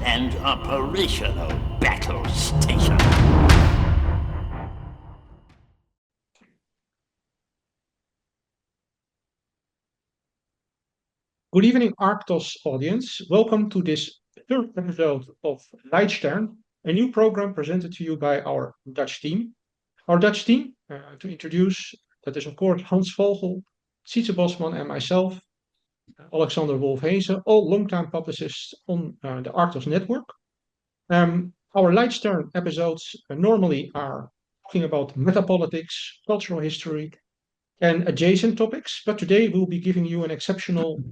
and operational battle station. Good evening, Arctos audience. Welcome to this third episode of Leitstern, a new program presented to you by our Dutch team. Our Dutch team, to introduce, that is of course Hans Vogel, Sietse Bosman and myself, Alexander Wolfhezen, all longtime publicists on the Arctos network. Our Leitstern episodes normally are talking about metapolitics, cultural history, and adjacent topics, but today we'll be giving you an exceptional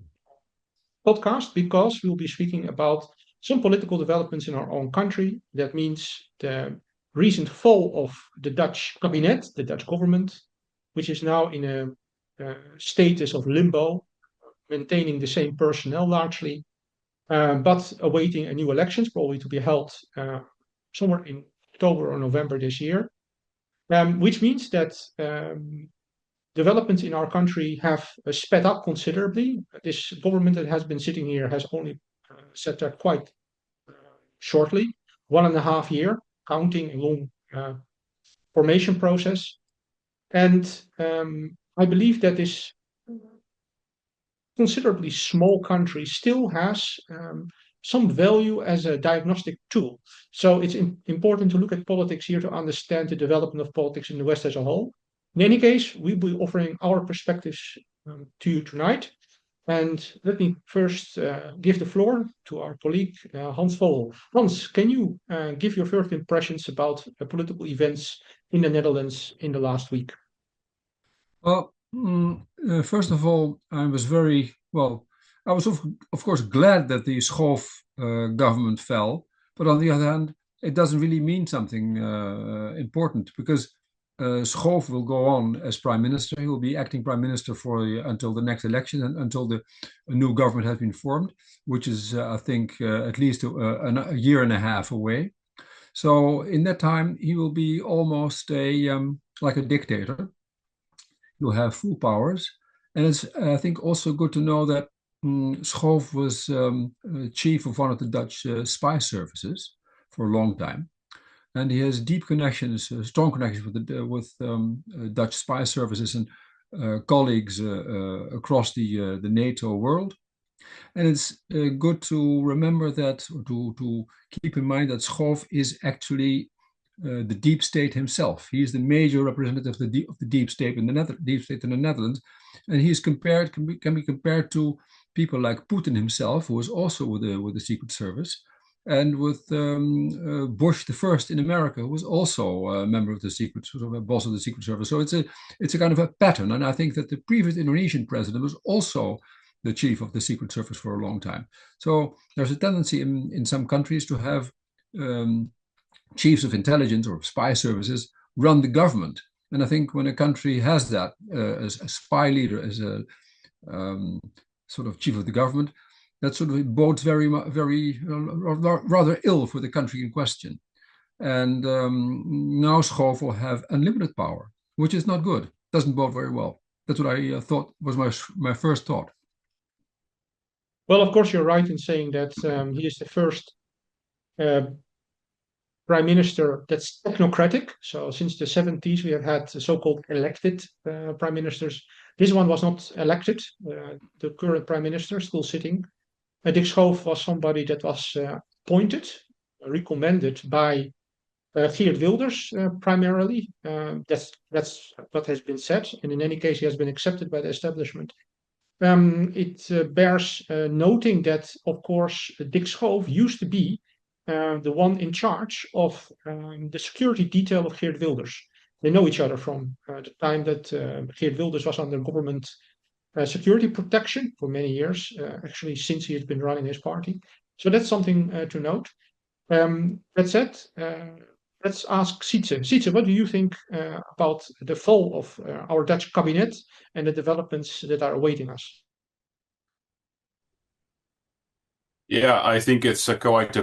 podcast because we'll be speaking about some political developments in our own country. That means the recent fall of the Dutch cabinet, the Dutch government, which is now in a status of limbo, maintaining the same personnel largely, but awaiting a new elections, probably to be held somewhere in October or November this year, which means that developments in our country have sped up considerably. This government that has been sitting here has only sat there quite shortly, 1.5 years, counting a long formation process. And I believe that this considerably small country still has some value as a diagnostic tool. So it's important to look at politics here to understand the development of politics in the West as a whole. In any case, we'll be offering our perspectives to you tonight. And let me first give the floor to our colleague, Hans Vogel. Hans, can you give your first impressions about political events in the Netherlands in the last week? Well, first of all, I was I was of course glad that the Schoof government fell, but on the other hand, it doesn't really mean something important because Schoof will go on as prime minister. He will be acting prime minister until the next election and until a new government has been formed, which is, I think, at least a year and a half away. So in that time, he will be almost like a dictator. He'll have full powers. And it's, I think, also good to know that Schoof was chief of one of the Dutch spy services for a long time. And he has deep connections, strong connections with Dutch spy services and colleagues across the NATO world. And it's good to remember that, or to keep in mind that Schoof is actually the deep state himself. He is the major representative of the deep state in the Netherlands, and he is can be compared to people like Putin himself, who was also with the Secret Service, and with Bush the First in America, who was also a member of the Secret, sort of a boss of the Secret Service. So it's a kind of a pattern, and I think that the previous Indonesian president was also the chief of the Secret Service for a long time. So there's a tendency in some countries to have chiefs of intelligence or spy services run the government. And I think when a country has that as a spy leader, as a sort of chief of the government, that sort of bodes rather ill for the country in question. And now Schoof will have unlimited power, which is not good. Doesn't bode very well. That's what I thought was my first thought. Well, of course, you're right in saying that he is the first prime minister that's technocratic. So since the 70s, we have had so-called elected prime ministers. This one was not elected. The current prime minister still sitting. Dick Schoof was somebody that was appointed, recommended by Geert Wilders primarily. That's what has been said. And in any case, he has been accepted by the establishment. It bears noting that, of course, Dick Schoof used to be the one in charge of the security detail of Geert Wilders. They know each other from the time that Geert Wilders was under government security protection for many years, actually since he has been running his party. So that's something to note. That said, let's ask Sietse. Sietse, what do you think about the fall of our Dutch cabinet and the developments that are awaiting us? Yeah, I think it's quite a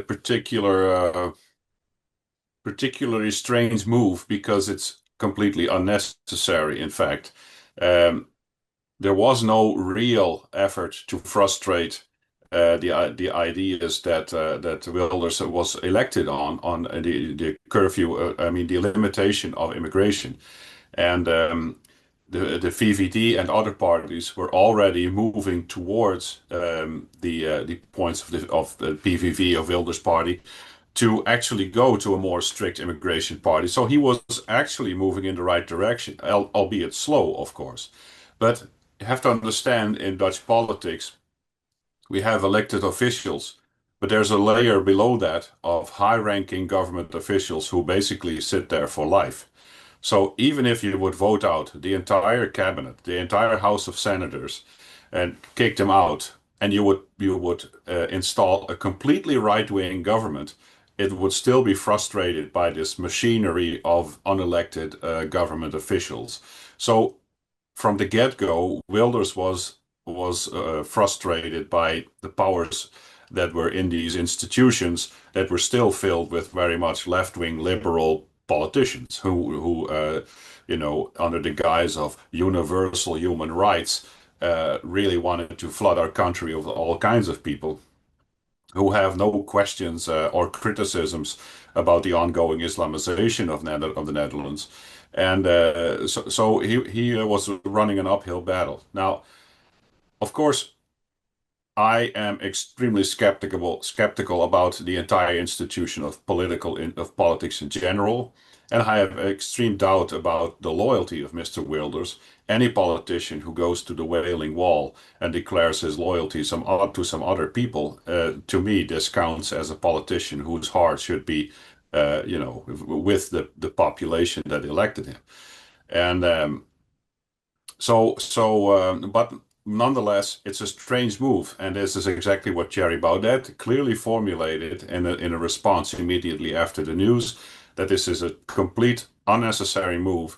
particularly strange move because it's completely unnecessary. In fact, there was no real effort to frustrate the idea is that Wilders was elected on the curfew, the limitation of immigration, and the VVD and other parties were already moving towards the points of the PVV of Wilders' party to actually go to a more strict immigration party. So he was actually moving in the right direction, albeit slow, of course. But you have to understand, in Dutch politics, we have elected officials, but there's a layer below that of high-ranking government officials who basically sit there for life. So even if you would vote out the entire cabinet, the entire House of Senators, and kick them out, and you would install a completely right-wing government, it would still be frustrated by this machinery of unelected government officials. So from the get-go, Wilders was frustrated by the powers that were in these institutions that were still filled with very much left-wing liberal politicians who under the guise of universal human rights, really wanted to flood our country with all kinds of people who have no questions or criticisms about the ongoing Islamization of the Netherlands. And so he was running an uphill battle. Now, of course, I am extremely skeptical about the entire institution of politics in general, and I have extreme doubt about the loyalty of Mr. Wilders. Any politician who goes to the Wailing Wall and declares his loyalty to some other people, to me, discounts as a politician whose heart should be, with the population that elected him. And but nonetheless, it's a strange move, and this is exactly what Thierry Baudet clearly formulated in a response immediately after the news, that this is a complete unnecessary move,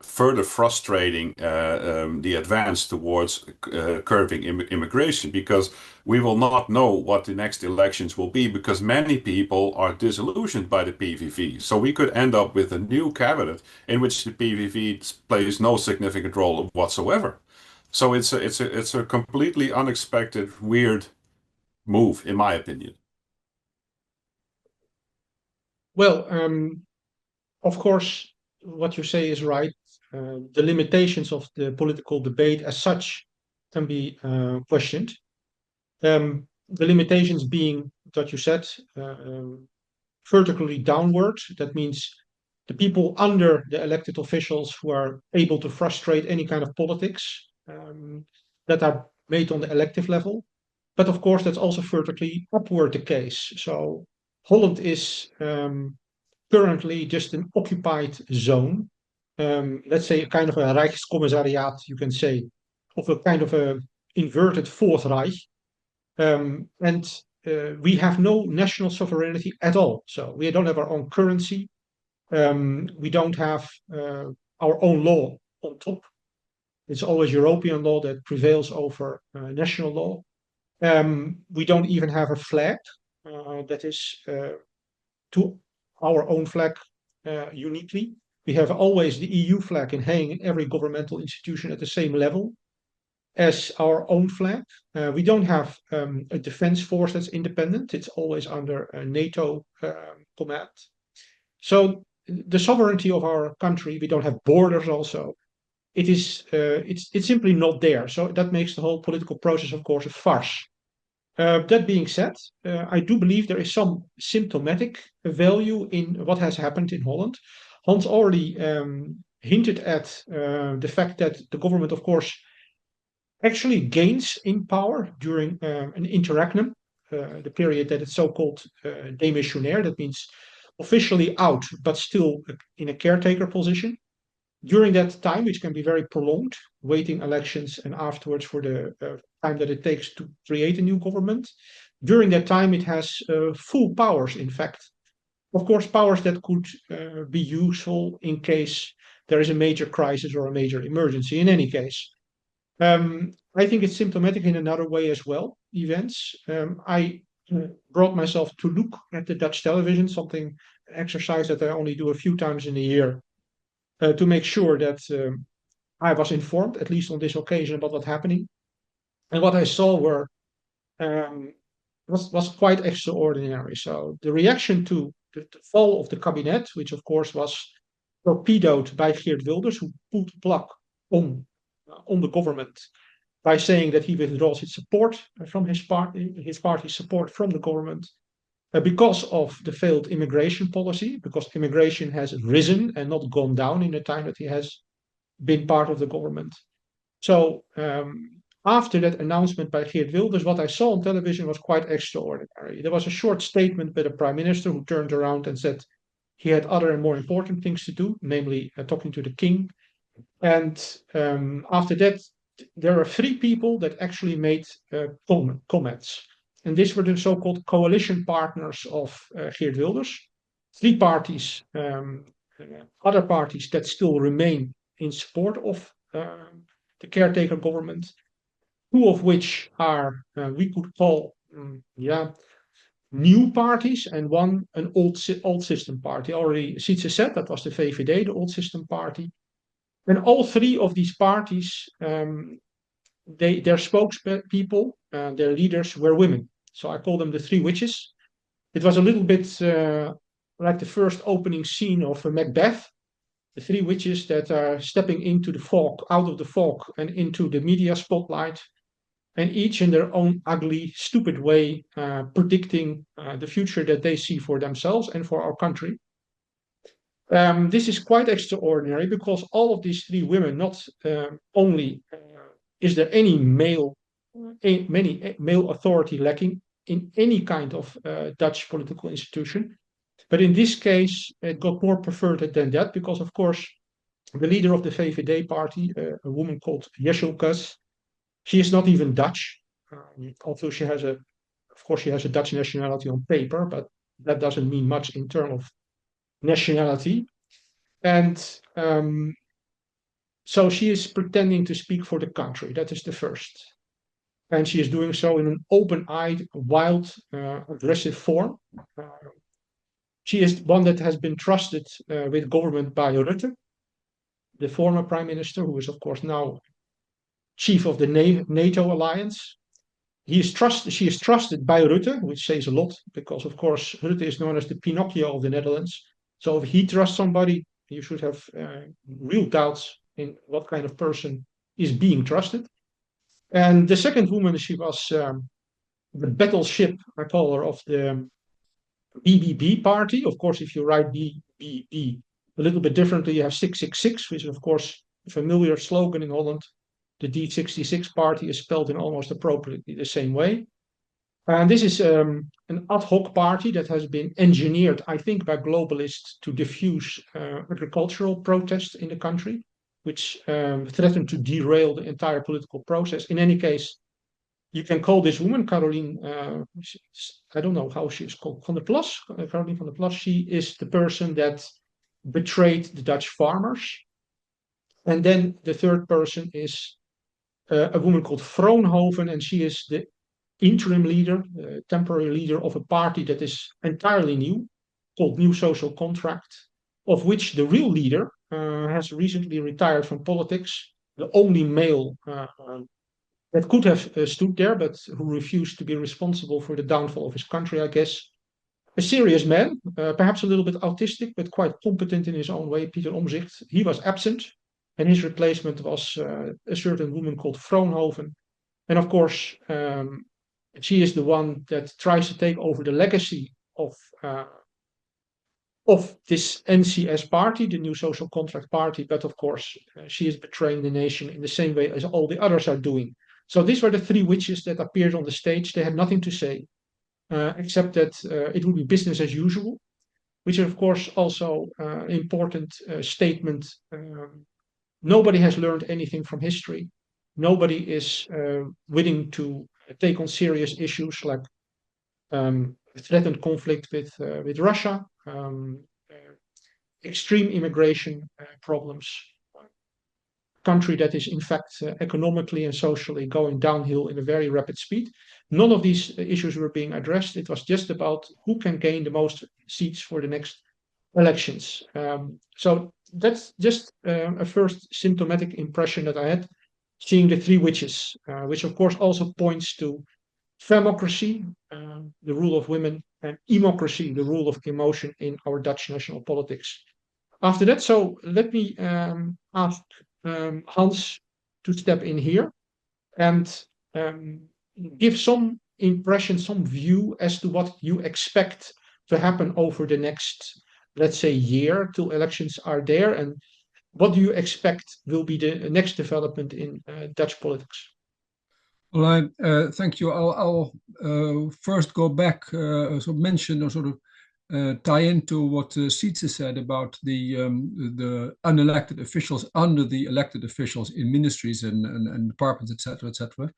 further frustrating the advance towards curbing immigration, because we will not know what the next elections will be, because many people are disillusioned by the PVV. So we could end up with a new cabinet in which the PVV plays no significant role whatsoever. So it's a completely unexpected, weird move, in my opinion. Well, of course, what you say is right. The limitations of the political debate as such can be questioned. The limitations being that you said vertically downward. That means the people under the elected officials who are able to frustrate any kind of politics that are made on the elective level. But of course, that's also vertically upward the case. So Holland is currently just an occupied zone. Let's say a kind of a Rijkscommissariat, you can say, of a kind of a inverted Fourth Reich. And we have no national sovereignty at all. So we don't have our own currency. We don't have our own law on top. It's always European law that prevails over national law. We don't even have a flag that is to our own flag uniquely. We have always the EU flag in hanging in every governmental institution at the same level as our own flag. We don't have a defense force that's independent. It's always under a NATO command. So the sovereignty of our country, we don't have borders also. It's simply not there. So that makes the whole political process, of course, a farce. That being said, I do believe there is some symptomatic value in what has happened in Holland. Hans already hinted at the fact that the government, of course, actually gains in power during an interregnum, the period that is so-called demissionaire. That means officially out, but still in a caretaker position. During that time, which can be very prolonged, waiting elections and afterwards for the time that it takes to create a new government, during that time it has full powers, in fact. Of course, powers that could be useful in case there is a major crisis or a major emergency, in any case. I think it's symptomatic in another way as well, events. I brought myself to look at the Dutch television, an exercise that I only do a few times in a year, to make sure that I was informed, at least on this occasion, about what's happening. And what I saw were was quite extraordinary. So the reaction to the fall of the cabinet, which of course was torpedoed by Geert Wilders, who put plug on the government by saying that he withdraws its support from his party's support from the government because of the failed immigration policy, because immigration has risen and not gone down in the time that he has been part of the government. So after that announcement by Geert Wilders, what I saw on television was quite extraordinary. There was a short statement by the prime minister who turned around and said he had other and more important things to do, namely talking to the king. And after that, there are 3 people that actually made comments. And these were the so-called coalition partners of Geert Wilders. 3 parties, other parties that still remain in support of the caretaker government, 2 of which are, we could call, new parties, and 1 an old system party. Already Sietse said that was the VVD, the old system party. And all 3 of these parties, their spokespeople, their leaders were women. So I call them the 3 witches. It was a little bit like the first opening scene of Macbeth, the 3 witches that are stepping into the fog, out of the fog and into the media spotlight, and each in their own ugly, stupid way, predicting the future that they see for themselves and for our country. This is quite extraordinary because all of these 3 women, not only is there any male authority lacking in any kind of Dutch political institution, but in this case, it got more perverted than that because, of course, the leader of the VVD party, a woman called Jesselkus, she is not even Dutch, although she has a Dutch nationality on paper, but that doesn't mean much in terms of nationality. And so she is pretending to speak for the country. That is the first. And she is doing so in an open-eyed, wild, aggressive form. She is one that has been trusted with government by Rutte, the former prime minister, who is, of course, now chief of the NATO alliance. She is trusted by Rutte, which says a lot, because, of course, Rutte is known as the Pinocchio of the Netherlands. So if he trusts somebody, you should have real doubts in what kind of person is being trusted. And the second woman, she was the battleship, I call her, of the BBB party. Of course, if you write BBB a little bit differently, you have 666, which is, of course, a familiar slogan in Holland. The D66 party is spelled in almost appropriately the same way. And this is an ad hoc party that has been engineered, I think, by globalists to diffuse agricultural protests in the country, which threatened to derail the entire political process. In any case, you can call this woman, Caroline, I don't know how she is called, van der Plas, Caroline van der Plas. She is the person that betrayed the Dutch farmers. And then the third person is a woman called Vroonhoven, and she is the interim leader, temporary leader of a party that is entirely new, called New Social Contract, of which the real leader has recently retired from politics, the only male that could have stood there, but who refused to be responsible for the downfall of his country, I guess. A serious man, perhaps a little bit autistic, but quite competent in his own way, Pieter Omtzigt. He was absent, and his replacement was a certain woman called Vroonhoven. And of course, she is the one that tries to take over the legacy of this NCS party, the New Social Contract Party. But of course, she is betraying the nation in the same way as all the others are doing. So these were the 3 witches that appeared on the stage. They had nothing to say, except that it would be business as usual, which is, of course, also an important statement. Nobody has learned anything from history. Nobody is willing to take on serious issues like threatened conflict with Russia, extreme immigration problems, country that is in fact economically and socially going downhill in a very rapid speed. None of these issues were being addressed. It was just about who can gain the most seats for the next elections. So that's just a first symptomatic impression that I had seeing the 3 witches, which of course also points to democracy, the rule of women, and democracy, the rule of emotion in our Dutch national politics. After that, so let me ask Hans to step in here and give some impression, some view as to what you expect to happen over the next, let's say, year till elections are there, and what do you expect will be the next development in Dutch politics? Well, thank you. I'll first go back, so mention or sort of tie into what Sietse said about the unelected officials under the elected officials in ministries and departments, etc., etc.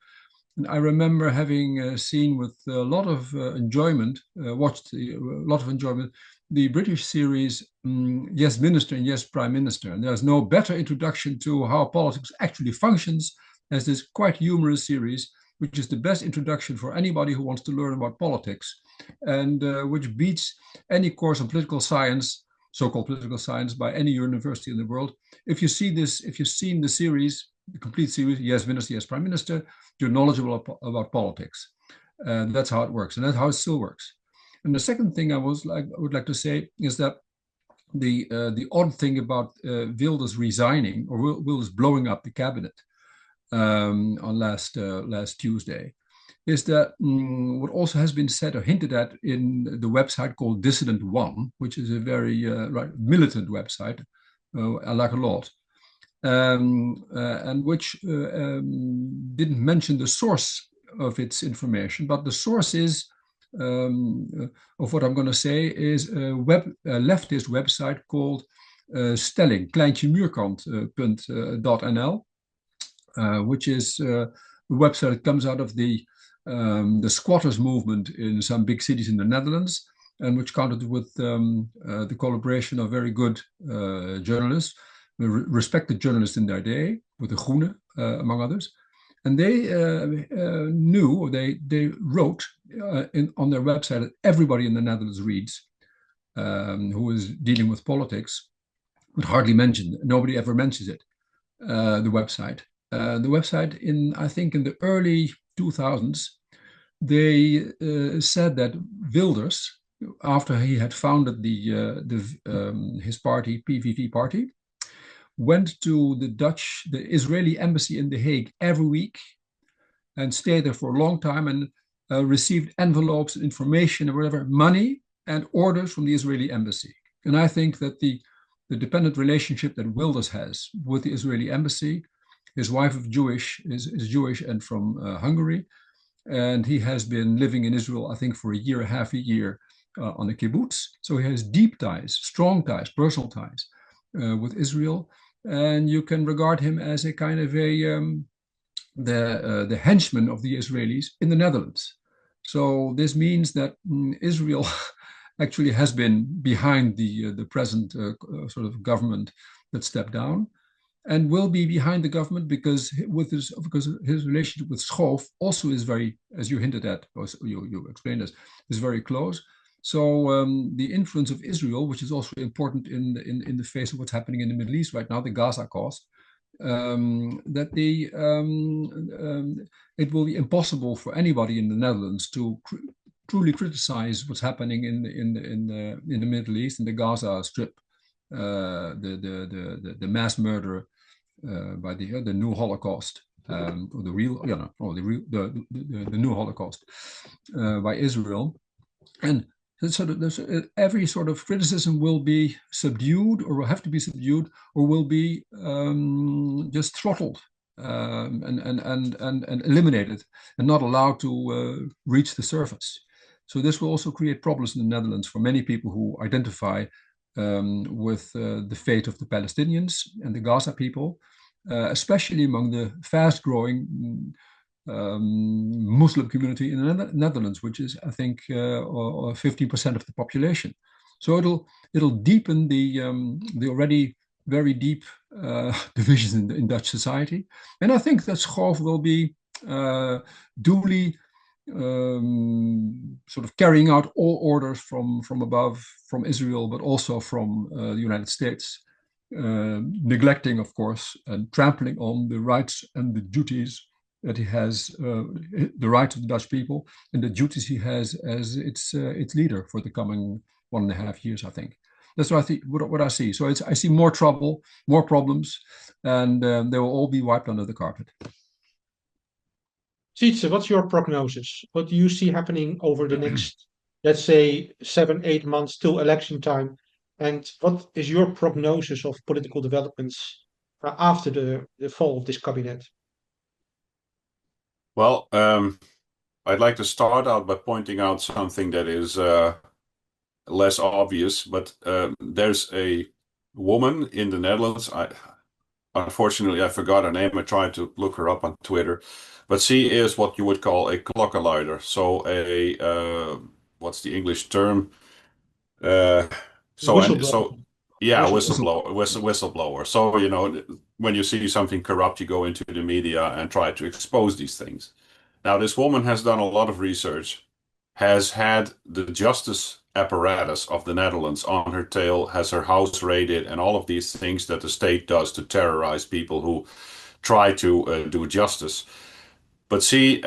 And I remember having seen with a lot of enjoyment, watched a lot of enjoyment, the British series Yes Minister and Yes Prime Minister. And there's no better introduction to how politics actually functions as this quite humorous series, which is the best introduction for anybody who wants to learn about politics, and which beats any course of political science, so-called political science, by any university in the world. If you see this, if you've seen the series, the complete series, Yes Minister, Yes Prime Minister, you're knowledgeable about politics. That's how it works, and that's how it still works. And the second thing I would like to say is that the odd thing about Wilders resigning or Wilders blowing up the cabinet on last Tuesday is that what also has been said or hinted at in the website called Dissident One, which is a very militant website I like a lot, and which didn't mention the source of its information, but the source is of what I'm going to say is a leftist website called Stelling, kleintjemuurkant.nl, which is a website that comes out of the squatters movement in some big cities in the Netherlands, and which counted with the collaboration of very good journalists, respected journalists in their day, with the Groene, among others. And they knew, or they wrote on their website that everybody in the Netherlands reads, who is dealing with politics, but hardly mentioned. Nobody ever mentions it. The website. The website I think in the early 2000s, they said that Wilders, after he had founded his party, PVV party, went to the Israeli embassy in The Hague every week and stayed there for a long time and received envelopes, information, or whatever, money and orders from the Israeli embassy. And I think that the dependent relationship that Wilders has with the Israeli embassy, his wife is Jewish and from Hungary, and he has been living in Israel, I think, for half a year on a kibbutz. So he has deep ties, strong ties, personal ties with Israel. And you can regard him as a kind of the henchman of the Israelis in the Netherlands. So this means that Israel actually has been behind the present sort of government that stepped down, and will be behind the government because his relationship with Schoof also is very, as you hinted at, or you explained this, is very close. So the influence of Israel, which is also important in the face of what's happening in the Middle East right now, the Gaza cause, that it will be impossible for anybody in the Netherlands to truly criticize what's happening in the Middle East, in the Gaza Strip, the mass murder by the new Holocaust, or the new Holocaust by Israel, and every sort of criticism will be subdued, or will have to be subdued, or will be just throttled and eliminated, and not allowed to reach the surface. So this will also create problems in the Netherlands for many people who identify with the fate of the Palestinians and the Gaza people, especially among the fast-growing Muslim community in the Netherlands, which is, I think, 50% of the population. So it'll deepen the already very deep divisions in Dutch society, and I think that Schoof will be duly sort of carrying out all orders from above, from Israel, but also from the United States, neglecting, of course, and trampling on the rights and the duties that he has the rights of the Dutch people and the duties he has as its leader for the coming 1.5 years, I think. That's what I think. What I see. So I see more trouble, more problems, and they will all be wiped under the carpet. Sietse, what's your prognosis? What do you see happening over the next, let's say, 7, 8 months till election time? And what is your prognosis of political developments after the fall of this cabinet? Well, I'd like to start out by pointing out something that is less obvious, but there's a woman in the Netherlands. Unfortunately, I forgot her name. I tried to look her up on Twitter, but she is what you would call a klokkenluider. So what's the English term? Uh, so and Whistleblower. so yeah, Whistleblower. whistleblower. So when you see something corrupt, you go into the media and try to expose these things. Now, this woman has done a lot of research, has had the justice apparatus of the Netherlands on her tail, has her house raided, and all of these things that the state does to terrorize people who try to do justice. But she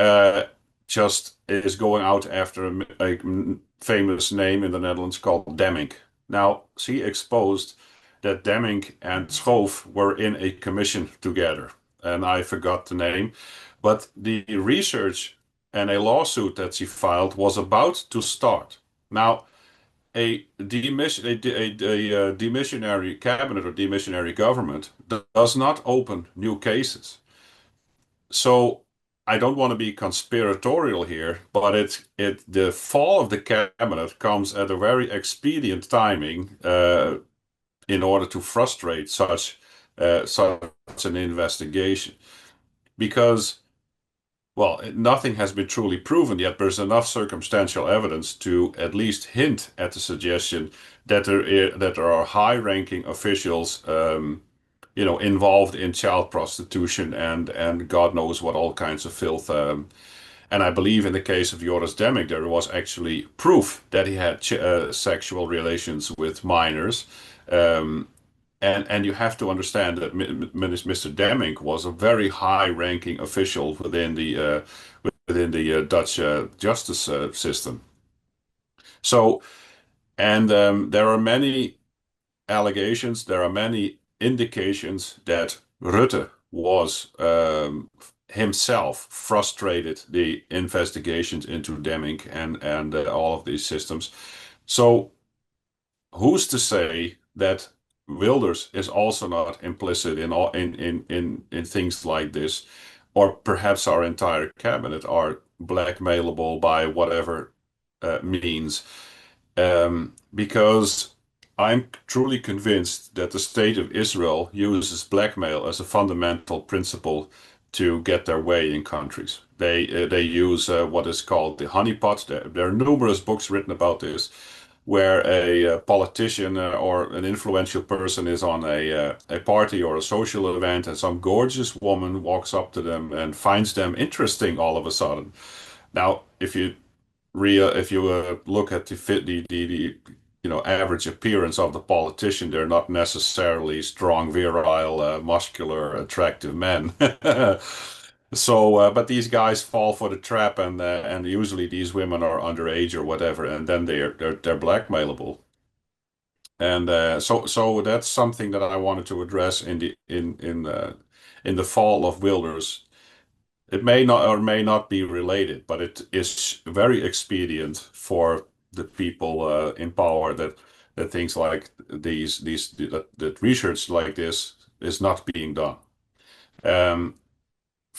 just is going out after a famous name in the Netherlands called Demming. Now, she exposed that Demming and Schoof were in a commission together, and I forgot the name. But the research and a lawsuit that she filed was about to start. Now, a demissionary cabinet or demissionary government does not open new cases. So I don't want to be conspiratorial here, but the fall of the cabinet comes at a very expedient timing in order to frustrate such an investigation, because well, nothing has been truly proven yet. There's enough circumstantial evidence to at least hint at the suggestion that there are high-ranking officials, involved in child prostitution and God knows what all kinds of filth. And I believe in the case of Joris Demming, there was actually proof that he had sexual relations with minors. Um, and you have to understand that Mr. Demming was a very high-ranking official within the Dutch justice system. So, and there are many allegations, there are many indications that Rutte was himself frustrated the investigations into Demming and all of these systems. So, who's to say that Wilders is also not implicit in all in things like this, or perhaps our entire cabinet are blackmailable by whatever means, because I'm truly convinced that the state of Israel uses blackmail as a fundamental principle to get their way in countries. They use what is called the honeypot. There are numerous books written about this, where a politician or an influential person is on a party or a social event, and some gorgeous woman walks up to them and finds them interesting all of a sudden. Now, if you look at the average appearance of the politician, they're not necessarily strong, virile, muscular, attractive men. So, but these guys fall for the trap, and usually these women are underage or whatever, and then they're blackmailable. And so that's something that I wanted to address in the fall of Wilders. It may not or may not be related, but it is very expedient for the people in power that things like that research like this is not being done.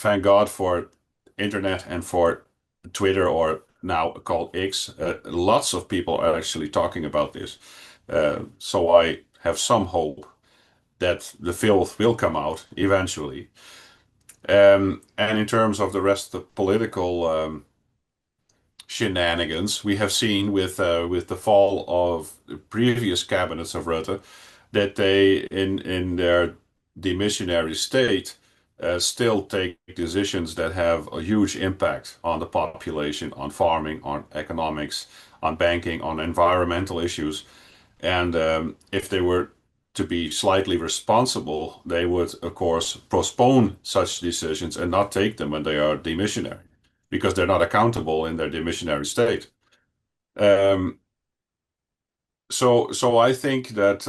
Thank God for internet and for Twitter, or now called X. Lots of people are actually talking about this. So I have some hope that the filth will come out eventually. And in terms of the rest of the political shenanigans, we have seen with the fall of the previous cabinets of Rutte that they, in their demissionary state, still take decisions that have a huge impact on the population, on farming, on economics, on banking, on environmental issues. And if they were to be slightly responsible, they would, of course, postpone such decisions and not take them when they are demissionary, because they're not accountable in their demissionary state. So I think that,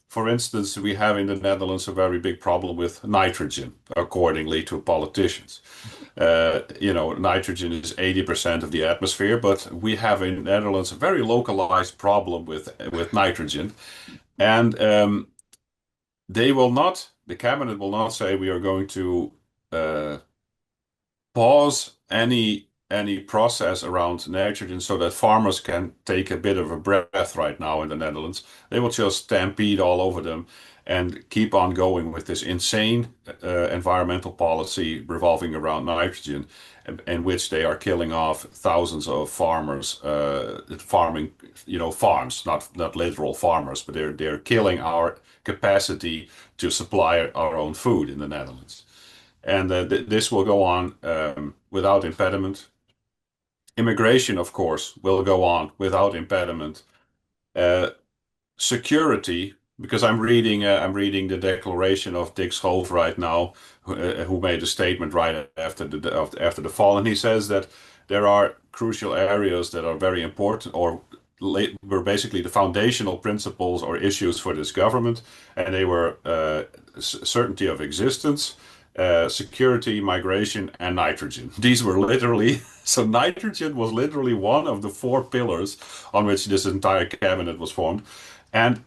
for instance, we have in the Netherlands a very big problem with nitrogen, accordingly to politicians. Nitrogen is 80% of the atmosphere, but we have in the Netherlands a very localized problem with nitrogen. And the cabinet will not say we are going to pause any process around nitrogen so that farmers can take a bit of a breath right now in the Netherlands. They will just stampede all over them and keep on going with this insane environmental policy revolving around nitrogen, in which they are killing off thousands of farmers, farming, farms, not literal farmers, but they're killing our capacity to supply our own food in the Netherlands. And this will go on without impediment. Immigration, of course, will go on without impediment. Security, because I'm reading the declaration of Dick Schoof right now, who made a statement right after the fall, and he says that there are crucial areas that are very important, or were basically the foundational principles or issues for this government, and they were certainty of existence, security, migration, and nitrogen. These were literally, so nitrogen was literally one of the 4 pillars on which this entire cabinet was formed. And,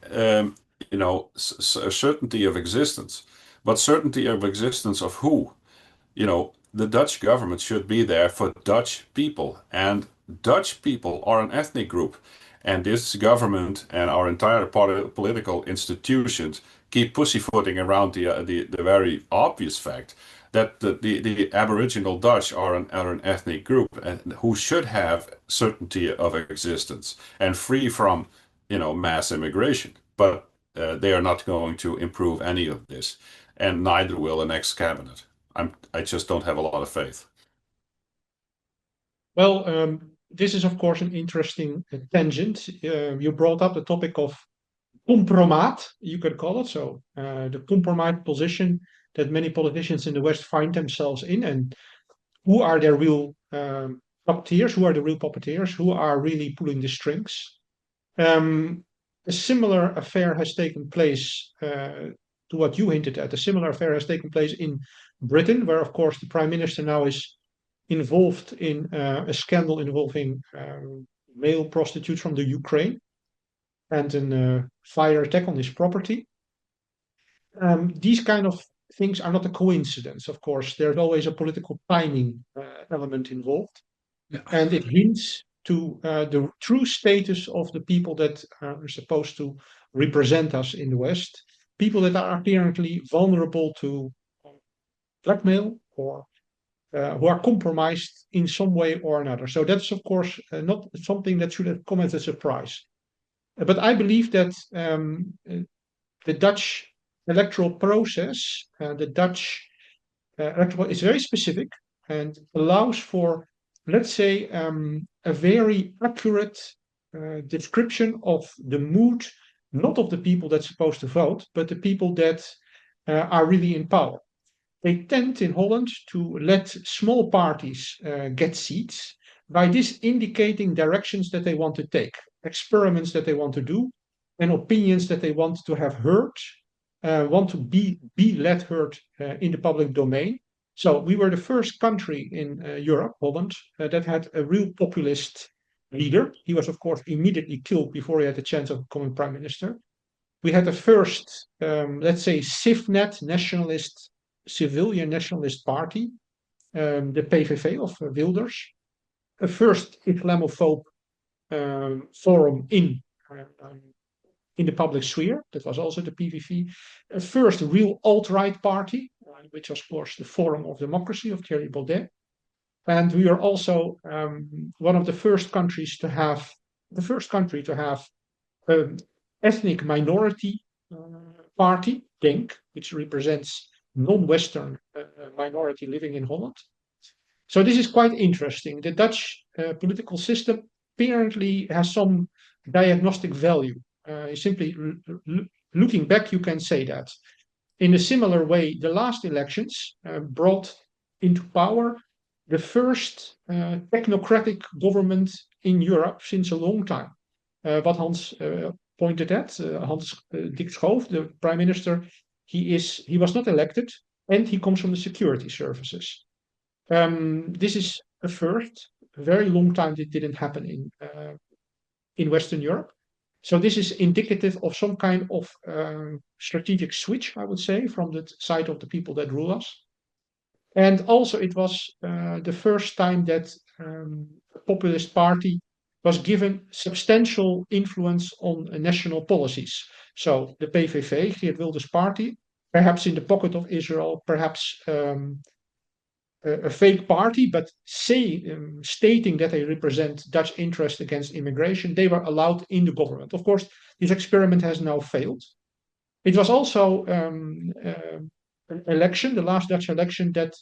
certainty of existence. But certainty of existence of who? The Dutch government should be there for Dutch people. And Dutch people are an ethnic group. And this government and our entire political institutions keep pussyfooting around the very obvious fact that the Aboriginal Dutch are an ethnic group and who should have certainty of existence and free from, mass immigration. But they are not going to improve any of this, and neither will the next cabinet. I just don't have a lot of faith. Well, this is, of course, an interesting tangent. You brought up the topic of compromat, you could call it. So, the compromise position that many politicians in the West find themselves in, and who are their real puppeteers, who are the real puppeteers, who are really pulling the strings. A similar affair has taken place to what you hinted at. A similar affair has taken place in Britain, where, of course, the Prime Minister now is involved in a scandal involving male prostitutes from the Ukraine and a fire attack on his property. These kind of things are not a coincidence, of course. There's always a political timing element involved. Yeah. And it hints to the true status of the people that are supposed to represent us in the West, people that are apparently vulnerable to blackmail or who are compromised in some way or another. So that's, of course, not something that should have come as a surprise. But I believe that the Dutch electoral process, the Dutch electoral is very specific and allows for, let's say, a very accurate description of the mood, not of the people that's supposed to vote, but the people that are really in power. They tend in Holland to let small parties get seats, by this indicating directions that they want to take, experiments that they want to do, and opinions that they want to have heard, want to be let heard in the public domain. So we were the first country in Europe, Holland, that had a real populist leader. He was, of course, immediately killed before he had the chance of becoming prime minister. We had the first, let's say, CIVNet nationalist, civilian nationalist party, the PVV of Wilders. A first Islamophobe forum in the public sphere, that was also the PVV. A first real alt-right party, which was, of course, the Forum of Democracy of Thierry Baudet. And we are also one of the first countries to have, ethnic minority party, DENK, which represents non-Western minority living in Holland. So this is quite interesting. The Dutch political system apparently has some diagnostic value. simply looking back, you can say that. In a similar way, the last elections brought into power the first technocratic government in Europe since a long time. What Hans pointed at, Hans Dick Schoof, the prime minister, he was not elected, and he comes from the security services. This is a first, a very long time that didn't happen in Western Europe. So this is indicative of some kind of strategic switch, I would say, from the side of the people that rule us. And also it was the first time that a populist party was given substantial influence on national policies. So the PVV, Geert Wilders' party, perhaps in the pocket of Israel, perhaps a fake party, but stating that they represent Dutch interest against immigration, they were allowed in the government. Of course, this experiment has now failed. It was also an election, the last Dutch election, that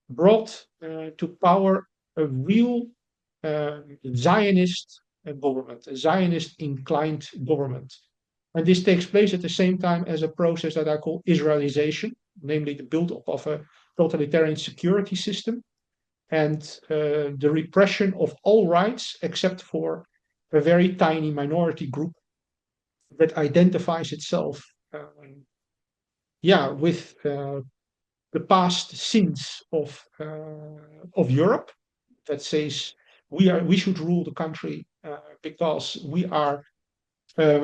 brought to power a real Zionist government, a Zionist-inclined government. And this takes place at the same time as a process that I call Israelization, namely the build-up of a totalitarian security system and the repression of all rights except for a very tiny minority group that identifies itself with the past sins of Europe, that says we should rule the country because we are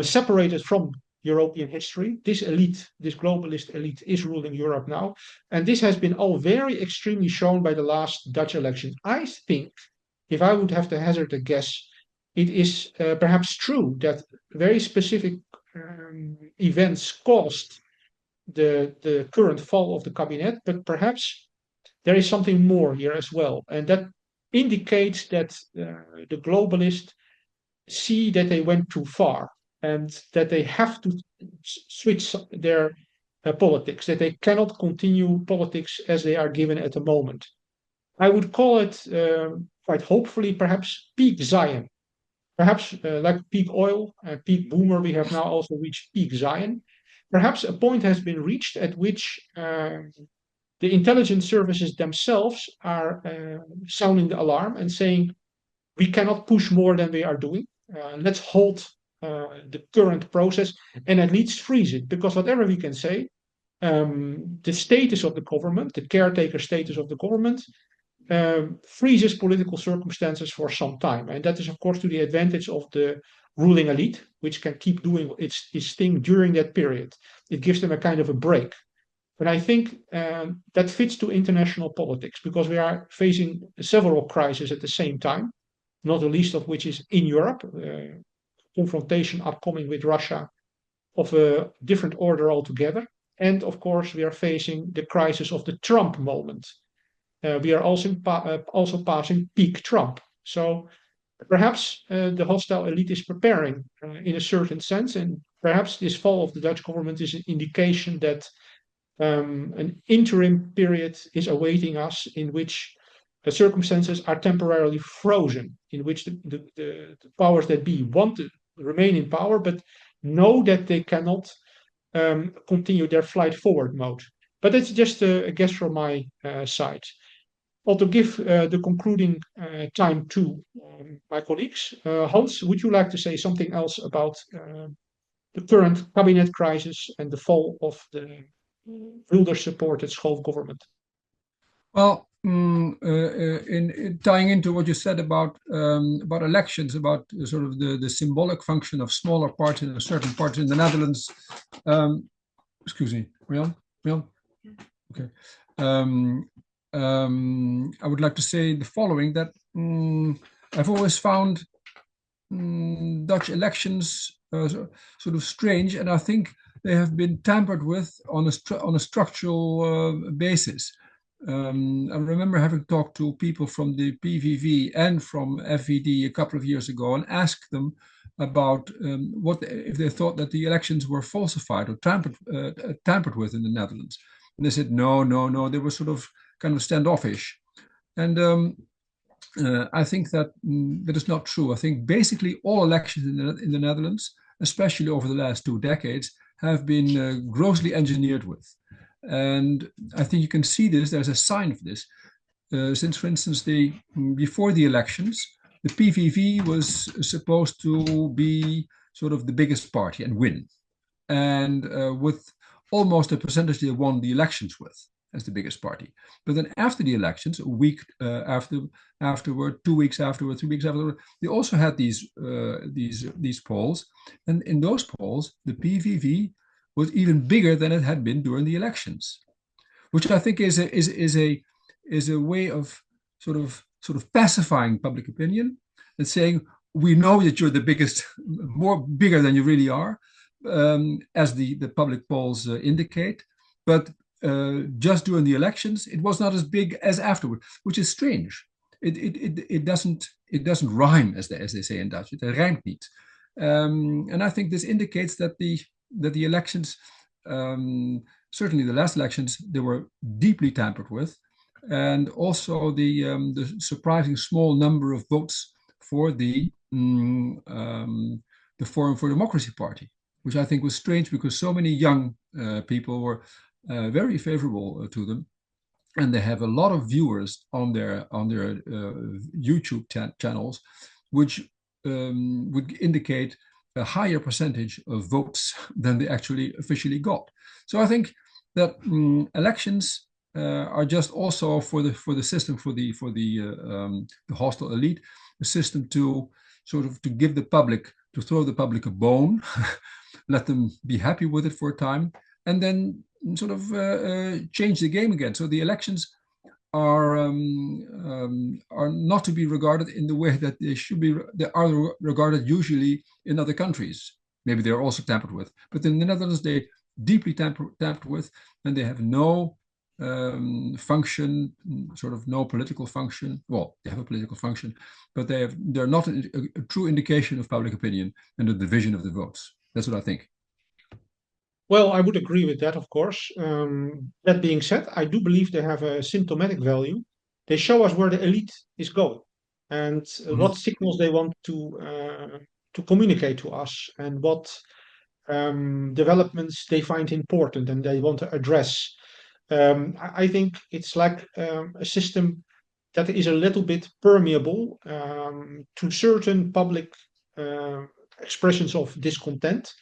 separated from European history. This elite, this globalist elite, is ruling Europe now. And this has been all very extremely shown by the last Dutch election. I think, if I would have to hazard a guess, it is perhaps true that very specific events caused the current fall of the cabinet, but perhaps there is something more here as well. And that indicates that the globalists see that they went too far, and that they have to switch their politics, that they cannot continue politics as they are given at the moment. I would call it, quite hopefully, perhaps peak Zion. Perhaps like peak oil, peak boomer, we have now also reached peak Zion. Perhaps a point has been reached at which the intelligence services themselves are sounding the alarm and saying, we cannot push more than we are doing. Let's hold the current process and at least freeze it, because whatever we can say, the status of the government, the caretaker status of the government, freezes political circumstances for some time. And that is, of course, to the advantage of the ruling elite, which can keep doing its thing during that period. It gives them a kind of a break. But I think that fits to international politics, because we are facing several crises at the same time, not the least of which is in Europe, confrontation upcoming with Russia of a different order altogether. And of course, we are facing the crisis of the Trump moment. We are also passing peak Trump. So perhaps the hostile elite is preparing in a certain sense, and perhaps this fall of the Dutch government is an indication that an interim period is awaiting us, in which the circumstances are temporarily frozen, in which the powers that be want to remain in power, but know that they cannot continue their flight forward mode. But that's just a guess from my side. Well, to give the concluding time to my colleagues, Hans, would you like to say something else about the current cabinet crisis and the fall of the Wilders-supported Schoof government? Well, in tying into what you said about elections, about sort of the symbolic function of smaller parts in a certain part in the Netherlands. Excuse me, Rian? Okay. I would like to say the following, that I've always found Dutch elections sort of strange, and I think they have been tampered with on a structural basis. I remember having talked to people from the PVV and from FVD a couple of years ago and asked them about if they thought that the elections were falsified or tampered with in the Netherlands. And they said, no, they were sort of kind of standoffish. And I think that that is not true. I think basically all elections in the Netherlands especially over the last 2 decades, have been grossly engineered with. And I think you can see this, there's a sign of this. Since, for instance, before the elections, the PVV was supposed to be sort of the biggest party and win. And with almost a percentage they won the elections with as the biggest party. But then after the elections, a week afterward, 2 weeks afterward, 3 weeks afterward, they also had these polls. And in those polls, the PVV was even bigger than it had been during the elections, which I think is a way of sort of pacifying public opinion and saying, we know that you're the biggest, bigger than you really are, as the public polls indicate, but just during the elections, it was not as big as afterward, which is strange. It doesn't rhyme, as they say in Dutch. It rijmt niet, and I think this indicates that the elections, certainly the last elections, they were deeply tampered with, and also the surprising small number of votes for the Forum for Democracy Party, which I think was strange because so many young people were very favorable to them, and they have a lot of viewers on their YouTube channels, which would indicate a higher percentage of votes than they actually officially got. So I think that elections are just also for the system, for the hostile elite, a system to sort of to give the public, to throw the public a bone, let them be happy with it for a time, and then sort of change the game again. So the elections are not to be regarded in the way that they should be. They are regarded usually in other countries. Maybe they're also tampered with, but in the Netherlands they deeply tampered with, and they have no function, sort of no political function. Well, they have a political function, but they're not a true indication of public opinion and the division of the votes. That's what I think. Well, I would agree with that, of course. That being said, I do believe they have a symptomatic value. They show us where the elite is going and what signals they want to communicate to us, and what developments they find important and they want to address. I think it's like a system that is a little bit permeable to certain public expressions of discontent,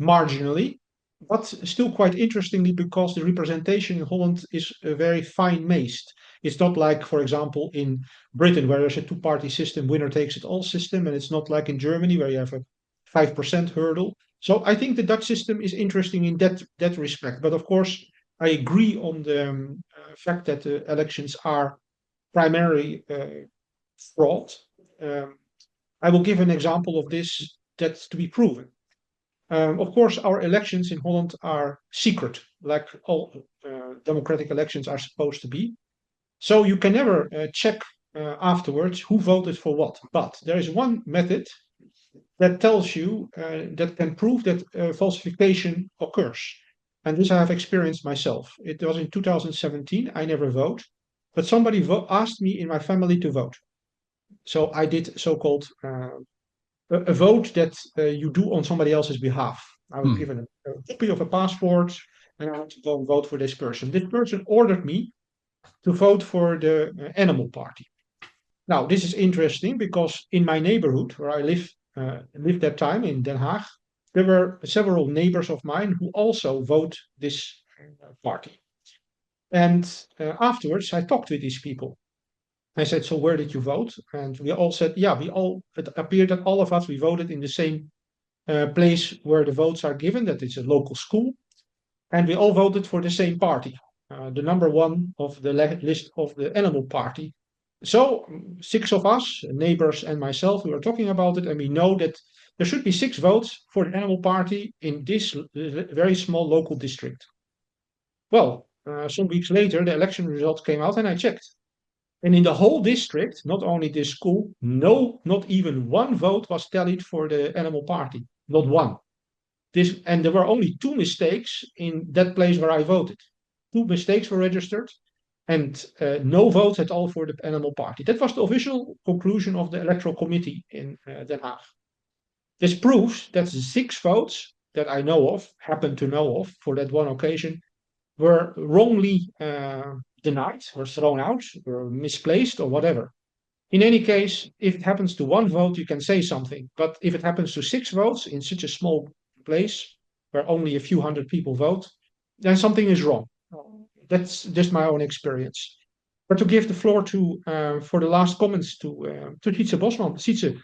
marginally, but still quite interestingly, because the representation in Holland is very fine-maced. It's not like, for example, in Britain, where there's a two-party system, winner takes it all system, and it's not like in Germany, where you have a 5% hurdle. So I think the Dutch system is interesting in that respect. But of course, I agree on the fact that the elections are primarily fraud. I will give an example of this that's to be proven. Of course, our elections in Holland are secret, like all democratic elections are supposed to be. So you can never check afterwards who voted for what. But there is one method that tells you, that can prove that falsification occurs. And this I have experienced myself. It was in 2017. I never vote, but somebody asked me in my family to vote. So I did so-called a vote that you do on somebody else's behalf. I was given a copy of a passport, and I had to go and vote for this person. This person ordered me to vote for the Animal Party. Now, this is interesting because in my neighborhood, where I lived that time in Den Haag, there were several neighbors of mine who also vote this party. And afterwards, I talked with these people. I said, so where did you vote? And we all said, yeah, it appeared that all of us, we voted in the same place where the votes are given, that is a local school. And we all voted for the same party, the number one of the list of the Animal Party. So 6 of us, neighbors and myself, we were talking about it, and we know that there should be 6 votes for the Animal Party in this very small local district. Well, some weeks later, the election results came out, and I checked. And in the whole district, not only this school, not even one vote was tallied for the Animal Party. Not one. And there were only 2 mistakes in that place where I voted. 2 mistakes were registered, and no votes at all for the Animal Party. That was the official conclusion of the Electoral Committee in Den Haag. This proves that the 6 votes that I know of, happen to know of, for that one occasion, were wrongly denied, or thrown out, or misplaced, or whatever. In any case, if it happens to 1 vote, you can say something. But if it happens to 6 votes in such a small place where only a few hundred people vote, then something is wrong. That's just my own experience. But to give the floor to for the last comments to Sietse Bosman. Sietse,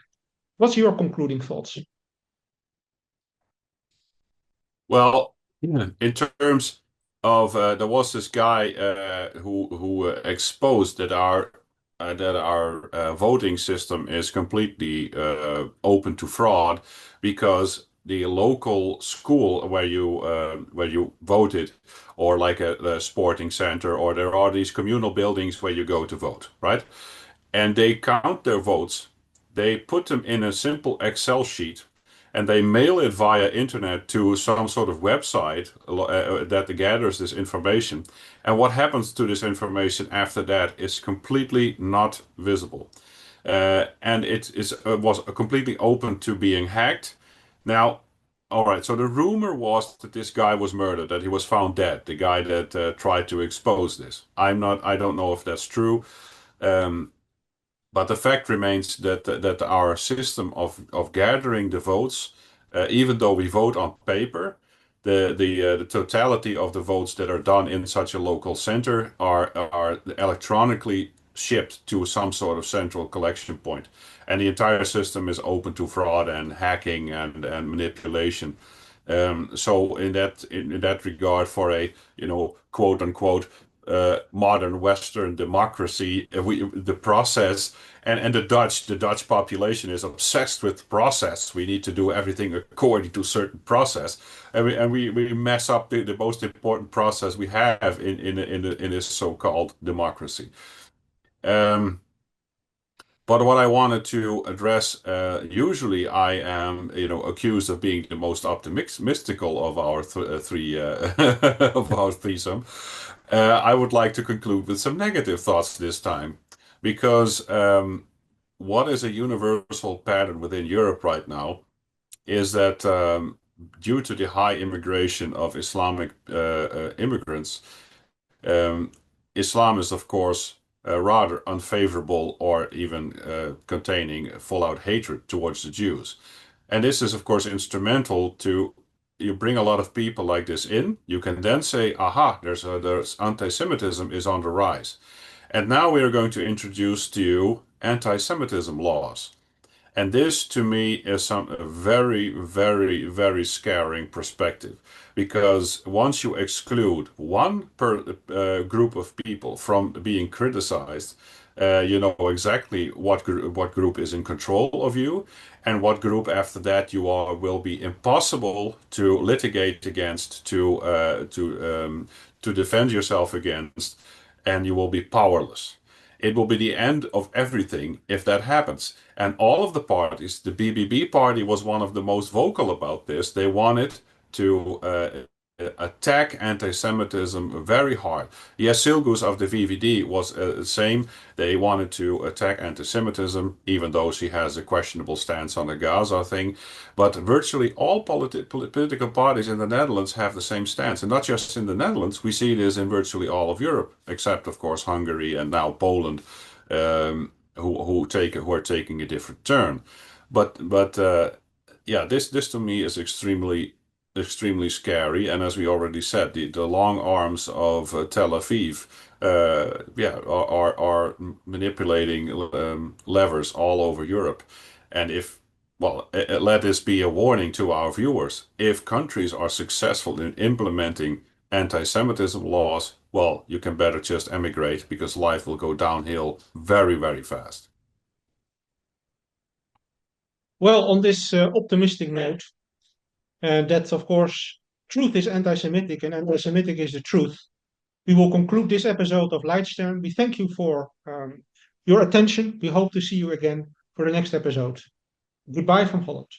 what's your concluding thoughts? Well, in terms of there was this guy who exposed that our voting system is completely open to fraud because the local school where you voted, or like a sporting center, or there are these communal buildings where you go to vote, right? And they count their votes. They put them in a simple Excel sheet and they mail it via internet to some sort of website that gathers this information. And what happens to this information after that is completely not visible. And was completely open to being hacked. Now, all right, so the rumor was that this guy was murdered, that he was found dead, the guy that tried to expose this. I don't know if that's true. But the fact remains that our system of gathering the votes, even though we vote on paper, the totality of the votes that are done in such a local center are electronically shipped to some sort of central collection point, and the entire system is open to fraud and hacking and manipulation. So in that regard, for a quote unquote modern Western democracy, the process and the Dutch population is obsessed with process. We need to do everything according to certain process, and we mess up the most important process we have in this so-called democracy. But what I wanted to address, usually I am, accused of being the most optimistical of our three of our threesome. I would like to conclude with some negative thoughts this time, because what is a universal pattern within Europe right now is that due to the high immigration of Islamic immigrants, um, Islam is, of course, rather unfavorable, or even containing full-out hatred towards the Jews. And this is, of course, instrumental to you bring a lot of people like this in. You can then say, aha, there's anti-Semitism is on the rise. And now we are going to introduce to you anti-Semitism laws. And this, to me, is a very, very, very scaring perspective, because once you exclude one group of people from being criticized, you know exactly what group is in control of you, and what group after that will be impossible to litigate against, to defend yourself against, and you will be powerless. It will be the end of everything if that happens. And all of the parties, the BBB party was one of the most vocal about this. They wanted to attack anti-Semitism very hard. Yes, Silgus of the VVD was the same. They wanted to attack anti-Semitism, even though she has a questionable stance on the Gaza thing. But virtually all political parties in the Netherlands have the same stance. And not just in the Netherlands, we see this in virtually all of Europe, except, of course, Hungary and now Poland, who are taking a different turn. But yeah, this to me is extremely scary. And as we already said, the long arms of Tel Aviv, are manipulating levers all over Europe. And let this be a warning to our viewers. If countries are successful in implementing anti-Semitism laws, well, you can better just emigrate, because life will go downhill very, very fast. Well, on this optimistic note, that of course truth is anti-Semitic and anti-Semitic is the truth, we will conclude this episode of Leitstern. We thank you for your attention. We hope to see you again for the next episode. Goodbye from Holland.